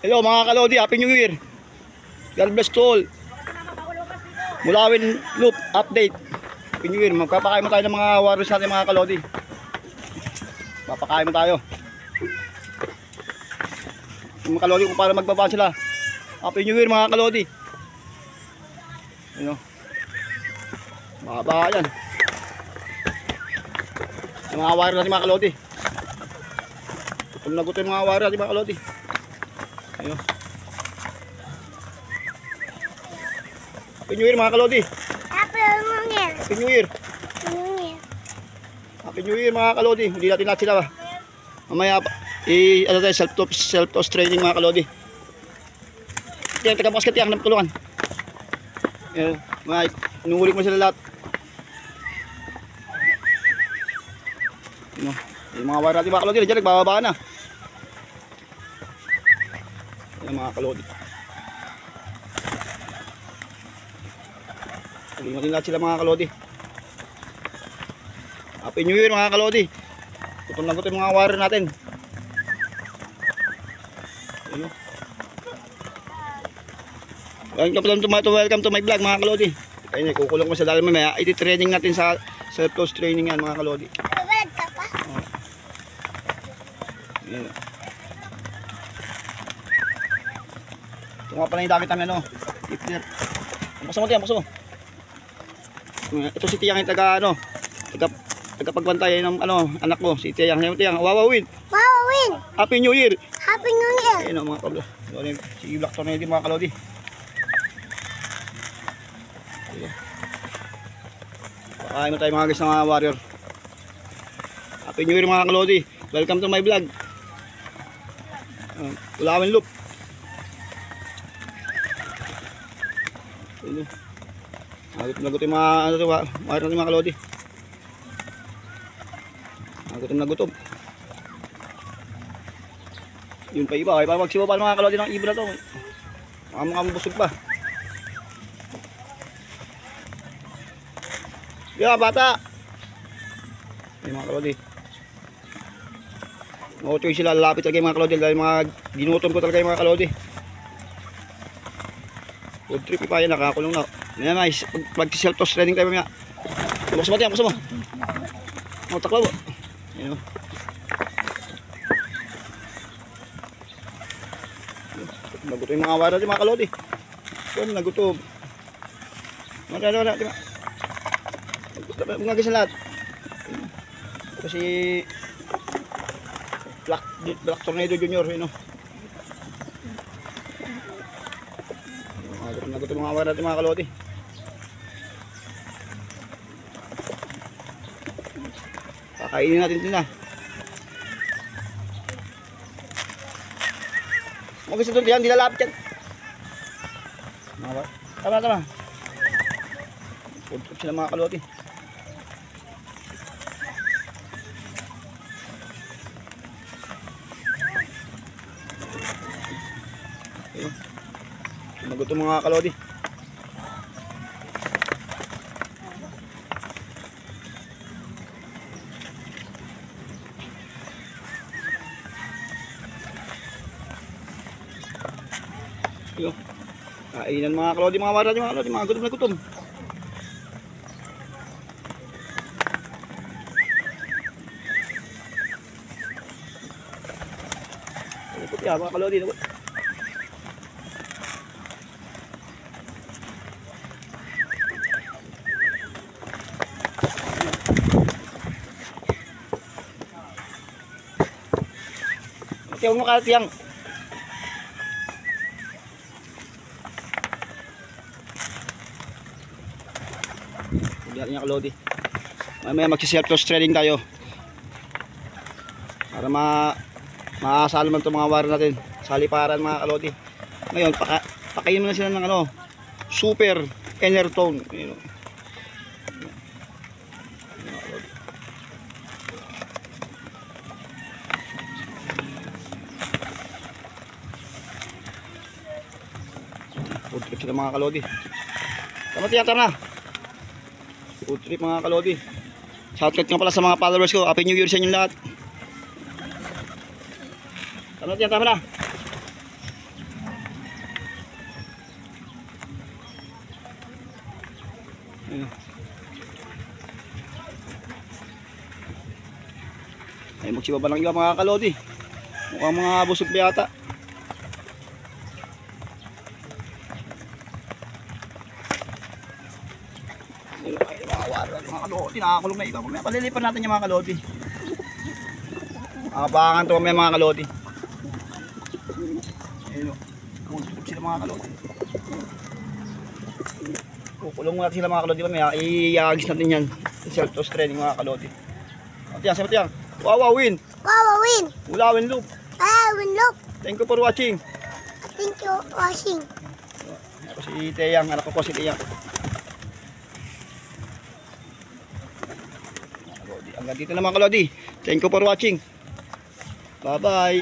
Hello mga kalodi, Happy New Year. God bless to all. Mulawin Loop update. Happy New Year. Magpapakain mo tayo ng mga warriors natin mga kalodi. Papakain mo tayo. Yung mga kalodi kung paano magbaba sila. Happy New Year mga kalodi. Ano? Mahaba yan. Yung mga warriors natin mga kalodi. Kung naguto yung mga warriors natin mga kalodi. Ayun. Happy New Year mga kalodi. Happy New Year. Happy New Year. Happy New Year mga kalodi. Hindi natin lahat sila ba. Mamaya ano tayo, self-toast training mga kalodi. Yan, taga-basket yan, tulungan. Yan, mga inuulik mo sila lahat. Yung mga wire natin mga kalodi, dyan nagbababa na. Yan mga kalodi. Tuloy natin lahat sila mga kalodi. Happy New Year mga kalodi. Gutom na gutom mga wire natin. Welcome to my vlog mga kalodi. Ayun, kukulong ko sa dalaman. May iti-training natin sa self-toast training yan mga kalodi. Nagbablog ka pa? Yan. Ito nga pala yung damit namin ano. Bukas mo tiyan, bukas mo. Ito si Tiyang yung taga ano. Tagapagbantay ng ano, anak mo. Si Tiyang. Tiyang, wawawin. Wawawin. Happy New Year. Happy New Year. Ayun o mga kablo. Si Black Tornado mga kalodi. Pakain mo tayo mga guys ng mga warrior. Happy New Year mga kalodi. Welcome to my vlog. Ulawin Loop. Nagutom yung mga ano to, warrior ng mga kalodi. Nagutom. Yun pa iba, ay pa magsiba pa ng mga kalodi ng ibon na to. Mga busog pa. Yan bata. Ay mga kalodi. Mga sila lalapit talaga yung mga kalodi dahil mga ginutom ko talaga yung mga kalodi. Food trip pa yan, nakakulong na. Yan guys, mag-self-toast training tayo mamaya. Bukas mo tiyan, bukas mo. Takbo. Yan o. Nagutom yung mga wara natin mga kalodi. Yan, nagutom. Wala. Mga guys na lahat. Kasi Black Tornado Junior, you know. Nagutom mga wara natin mga kalodi. Kakainin natin din na. Mga guys na doon, hindi lalapit yan. Tama. Pudrop sila mga kalodi. Nagutom mga kalodi. Kainan mga kalodi, mga wara, mga gutom na gutom. Yan mga kalodi. Tiyang mo ka, tiyang. Diyan niya kalodi. Mamaya magsi-self-toast training tayo. Para maasalo man itong mga wire natin. Saliparan mga kalodi. Ngayon, pakain mo na sila ng ano, super Enertone. You know. Food trip sila mga kalodi. Tama na. Food trip mga kalodi. Shoutout nga pala sa mga followers ko. Happy New Year sa inyo lahat. Tama na. Ayun. Ay, magsibaba lang iba mga kalodi. Mukhang mga busog pa yata. Ayun, ay, mga kalodi. Nakakulong na iba. Mamaya palilipan natin yung mga kalodi. Nakapakangan to mamaya mga kalodi. Ayun, kukulong sila mga kalodi. Kukulong natin sila mga kalodi. Mamaya iagis natin yan. Self-toss training mga kalodi. Matiyang, sa matiyang. Wow, win! Wow, win! Ulawin loop. Win, look. Thank you for watching. Thank you for watching. Ako si Teyang, anak ko po si Teyang. Hanggang dito na mga kalodi. Thank you for watching. Bye bye.